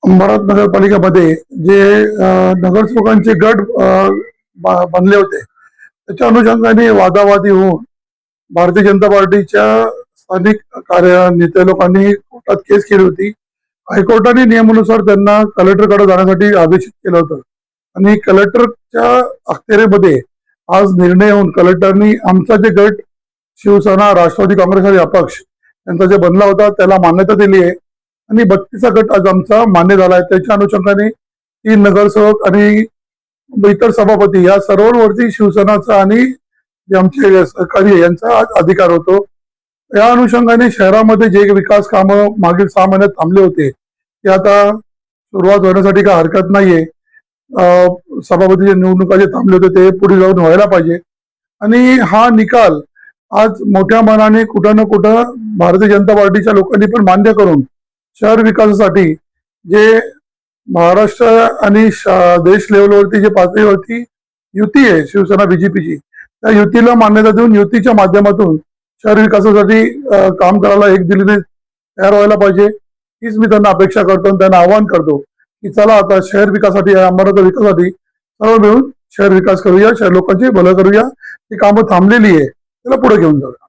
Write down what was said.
अंबरनाथ नगरपालिकेमध्ये जे नगरसेवकांचे गट बनले होते त्याच्या अनुषंगाने वादावादी होऊन भारतीय जनता पार्टीच्या स्थानिक नेते लोकांनी कोर्टात केस केली होती। हायकोर्टाने नियमानुसार त्यांना कलेक्टरकडे जाण्यासाठी आदेशित केलं होतं आणि कलेक्टरच्या अखत्यारीमध्ये आज निर्णय होऊन कलेक्टरनी आमचा जे गट शिवसेना राष्ट्रवादी काँग्रेस आणि अपक्ष यांचा जे बनला होता त्याला मान्यता दिली आहे आणि 32ा गट आज आमचा मान्य झाला आहे। त्याच्या अनुषंगाने 3 नगरसेवक आणि इतर सभापती या सर्वांवरती शिवसेनाचा आणि जे आमचे सहकारी आहे यांचा आज अधिकार होतो। या अनुषंगाने शहरामध्ये जे विकास कामं मागील 6 महिन्यात थांबले होते ते आता सुरुवात होण्यासाठी काही हरकत नाहीये। सभापतीच्या निवडणुका जे थांबले होते ते पुढे जाऊन व्हायला पाहिजे आणि हा निकाल आज मोठ्या मनाने कुठं ना कुठं भारतीय जनता पार्टीच्या लोकांनी पण मान्य करून शहर विकासासाठी जे महाराष्ट्र आणि देश लेवलवरती जे पातळीवरती युती आहे शिवसेना बीजेपीची त्या युतीला मान्यता देऊन युतीच्या माध्यमातून शहर विकासासाठी काम करायला एक दिलीने तयार व्हायला पाहिजे हीच मी त्यांना अपेक्षा करतो आणि त्यांना आवाहन करतो की चला आता शहर विकासासाठी अंबरनाथ विकासासाठी सर्व मिळून शहर विकास करूया, शहर लोकांची भलं करूया। ही कामं थांबलेली आहे त्याला पुढे घेऊन जाऊया।